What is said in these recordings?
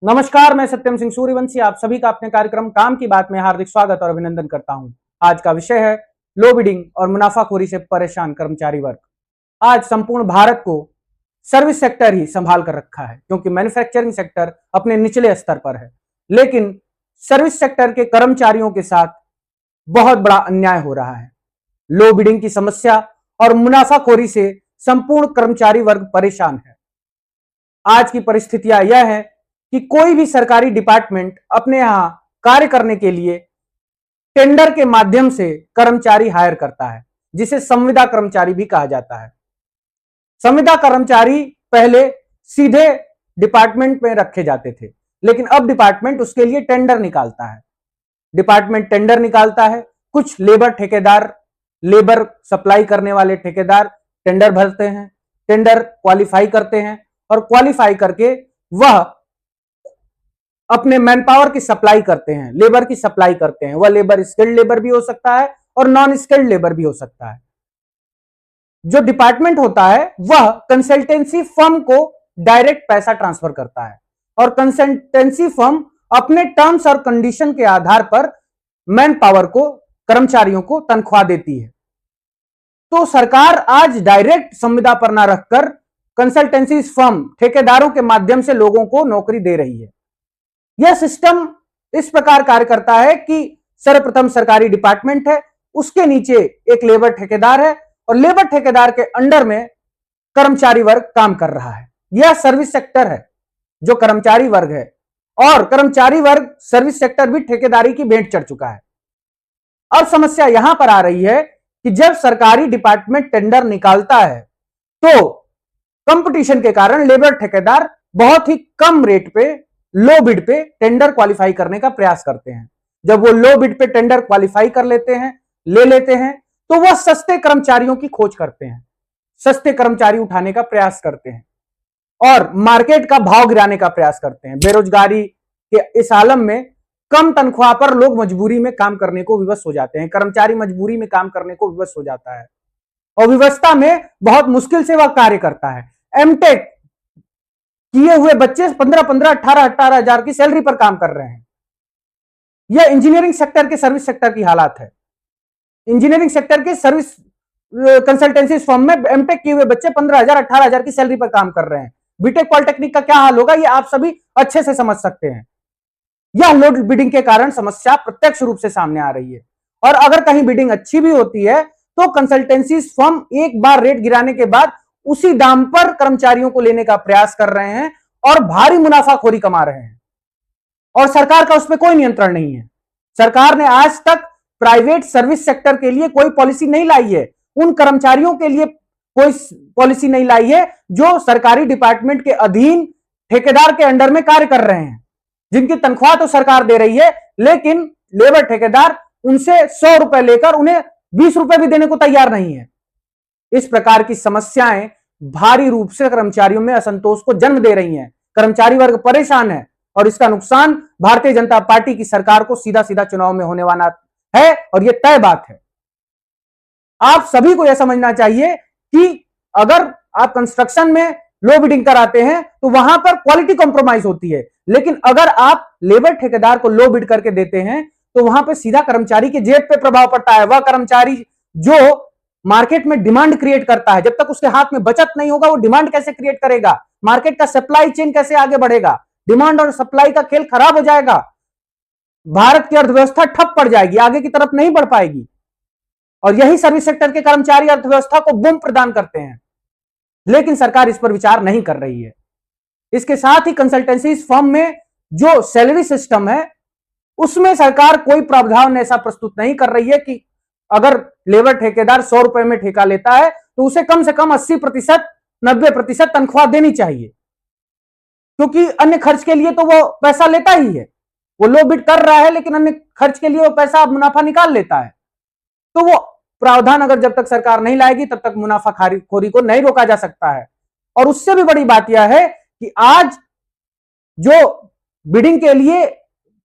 नमस्कार, मैं सत्यम सिंह सूर्यवंशी आप सभी का अपने कार्यक्रम काम की बात में हार्दिक स्वागत और अभिनंदन करता हूं। आज का विषय है लो बिडिंग और मुनाफाखोरी से परेशान कर्मचारी वर्ग। आज संपूर्ण भारत को सर्विस सेक्टर ही संभाल कर रखा है, क्योंकि मैन्युफैक्चरिंग सेक्टर अपने निचले स्तर पर है, लेकिन सर्विस सेक्टर के कर्मचारियों के साथ बहुत बड़ा अन्याय हो रहा है। लो बिडिंग की समस्या और मुनाफाखोरी से संपूर्ण कर्मचारी वर्ग परेशान है। आज की परिस्थितियां यह है कि कोई भी सरकारी डिपार्टमेंट अपने यहां कार्य करने के लिए टेंडर के माध्यम से कर्मचारी हायर करता है, जिसे संविदा कर्मचारी भी कहा जाता है। संविदा कर्मचारी पहले सीधे डिपार्टमेंट में रखे जाते थे, लेकिन अब डिपार्टमेंट उसके लिए टेंडर निकालता है। डिपार्टमेंट टेंडर निकालता है, कुछ लेबर ठेकेदार, लेबर सप्लाई करने वाले ठेकेदार टेंडर भरते हैं, टेंडर क्वालिफाई करते हैं और क्वालिफाई करके वह अपने मैन पावर की सप्लाई करते हैं, लेबर की सप्लाई करते हैं। वह लेबर स्किल्ड लेबर भी हो सकता है और नॉन स्किल्ड लेबर भी हो सकता है। जो डिपार्टमेंट होता है वह कंसल्टेंसी फर्म को डायरेक्ट पैसा ट्रांसफर करता है और कंसल्टेंसी फर्म अपने टर्म्स और कंडीशन के आधार पर मैन पावर को, कर्मचारियों को तनख्वाह देती है। तो सरकार आज डायरेक्ट संविदा पर ना रखकर कंसल्टेंसी फर्म, ठेकेदारों के माध्यम से लोगों को नौकरी दे रही है। यह सिस्टम इस प्रकार कार्य करता है कि सर्वप्रथम सरकारी डिपार्टमेंट है, उसके नीचे एक लेबर ठेकेदार है और लेबर ठेकेदार के अंडर में कर्मचारी वर्ग काम कर रहा है। यह सर्विस सेक्टर है जो कर्मचारी वर्ग है, और कर्मचारी वर्ग सर्विस सेक्टर भी ठेकेदारी की भेंट चढ़ चुका है। अब समस्या यहां पर आ रही है कि जब सरकारी डिपार्टमेंट टेंडर निकालता है तो कंपटीशन के कारण लेबर ठेकेदार बहुत ही कम रेट पे, लो बिड पे टेंडर क्वालिफाई करने का प्रयास करते हैं। जब वो लो बिड पे टेंडर क्वालिफाई कर लेते हैं, ले लेते हैं, तो वह सस्ते कर्मचारियों की खोज करते हैं, सस्ते कर्मचारी उठाने का प्रयास करते हैं और मार्केट का भाव गिराने का प्रयास करते हैं। बेरोजगारी के इस आलम में कम तनख्वाह पर लोग मजबूरी में काम करने को विवश हो जाते हैं, कर्मचारी मजबूरी में काम करने को विवश हो जाता है और विवशता में बहुत मुश्किल से वह कार्य करता है। एमटेक किए हुए बच्चे 15-15, 18-18 हजार की सैलरी पर काम कर रहे हैं। यह इंजीनियरिंग सेक्टर के, सर्विस सेक्टर की हालात है। इंजीनियरिंग सेक्टर के सर्विस कंसल्टेंसी फर्म में एमटेक किए हुए बच्चे 15,000, 18,000 की सैलरी पर काम कर रहे हैं। बीटेक पॉलिटेक्निक का क्या हाल होगा, यह आप सभी अच्छे से समझ सकते हैं। यह लोड बिडिंग के कारण समस्या प्रत्यक्ष रूप से सामने आ रही है, और अगर कहीं बिडिंग अच्छी भी होती है तो कंसल्टेंसी फर्म एक बार रेट गिराने के बाद उसी दाम पर कर्मचारियों को लेने का प्रयास कर रहे हैं और भारी मुनाफाखोरी कमा रहे हैं, और सरकार का उस पर कोई नियंत्रण नहीं है। सरकार ने आज तक प्राइवेट सर्विस सेक्टर के लिए कोई पॉलिसी नहीं लाई है, उन कर्मचारियों के लिए कोई पॉलिसी नहीं लाई है जो सरकारी डिपार्टमेंट के अधीन ठेकेदार के अंडर में कार्य कर रहे हैं, जिनकी तनख्वाह तो सरकार दे रही है, लेकिन लेबर ठेकेदार उनसे 100 रुपए लेकर उन्हें 20 रुपए भी देने को तैयार नहीं है। इस प्रकार की समस्याएं भारी रूप से कर्मचारियों में असंतोष को जन्म दे रही हैं। कर्मचारी वर्ग परेशान है और इसका नुकसान भारतीय जनता पार्टी की सरकार को सीधा सीधा चुनाव में होने वाला है, और यह तय बात है। आप सभी को यह समझना चाहिए कि अगर आप कंस्ट्रक्शन में लो बिडिंग कराते हैं तो वहां पर क्वालिटी कॉम्प्रोमाइज होती है, लेकिन अगर आप लेबर ठेकेदार को लो बिड करके देते हैं तो वहां पर सीधा कर्मचारी के जेब पे प्रभाव पड़ता है। वह कर्मचारी जो मार्केट में डिमांड क्रिएट करता है, जब तक उसके हाथ में बचत नहीं होगा वो डिमांड कैसे क्रिएट करेगा, मार्केट का सप्लाई चेन कैसे आगे बढ़ेगा, डिमांड और सप्लाई का खेल खराब हो जाएगा, भारत की अर्थव्यवस्था ठप पड़ जाएगी, आगे की तरफ नहीं बढ़ पाएगी। और यही सर्विस सेक्टर के कर्मचारी अर्थव्यवस्था को बूम प्रदान करते हैं, लेकिन सरकार इस पर विचार नहीं कर रही है। इसके साथ ही कंसल्टेंसी फर्म में जो सैलरी सिस्टम है उसमें सरकार कोई प्रावधान ऐसा प्रस्तुत नहीं कर रही है कि अगर लेबर ठेकेदार 100 रुपए में ठेका लेता है तो उसे कम से कम 80%, 90% तनख्वाह देनी चाहिए, क्योंकि अन्य खर्च के लिए तो वो पैसा लेता ही है। वो लो बिड कर रहा है लेकिन अन्य खर्च के लिए वो पैसा, मुनाफा निकाल लेता है। तो वो प्रावधान अगर जब तक सरकार नहीं लाएगी तब तक मुनाफाखोरी को नहीं रोका जा सकता है। और उससे भी बड़ी बात यह है कि आज जो बिडिंग के लिए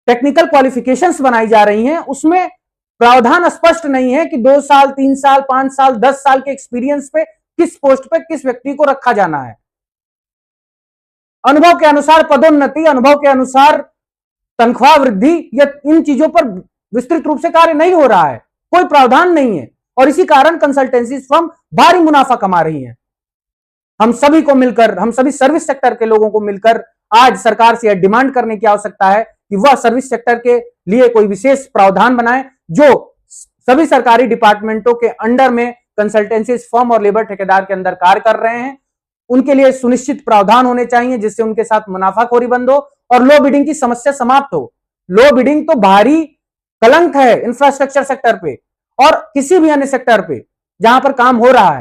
टेक्निकल क्वालिफिकेशंस बनाई जा रही हैं उसमें प्रावधान स्पष्ट नहीं है कि 2 साल, 3 साल, 5 साल, 10 साल के एक्सपीरियंस पे किस पोस्ट पे किस व्यक्ति को रखा जाना है। अनुभव के अनुसार पदोन्नति, अनुभव के अनुसार तनख्वाह वृद्धि, या इन चीजों पर विस्तृत रूप से कार्य नहीं हो रहा है, कोई प्रावधान नहीं है, और इसी कारण कंसल्टेंसी फर्म भारी मुनाफा कमा रही है। हम सभी को मिलकर, हम सभी सर्विस सेक्टर के लोगों को मिलकर आज सरकार से यह डिमांड करने की आवश्यकता है कि वह सर्विस सेक्टर के लिए कोई विशेष प्रावधान बनाए, जो सभी सरकारी डिपार्टमेंटों के अंडर में कंसल्टेंसी फर्म और लेबर ठेकेदार के अंदर कार्य कर रहे हैं, उनके लिए सुनिश्चित प्रावधान होने चाहिए जिससे उनके साथ मुनाफाखोरी बंद हो और लो बिडिंग की समस्या समाप्त हो। लो बिडिंग तो भारी कलंक है इंफ्रास्ट्रक्चर सेक्टर पे और किसी भी अन्य सेक्टर पे जहां पर काम हो रहा है।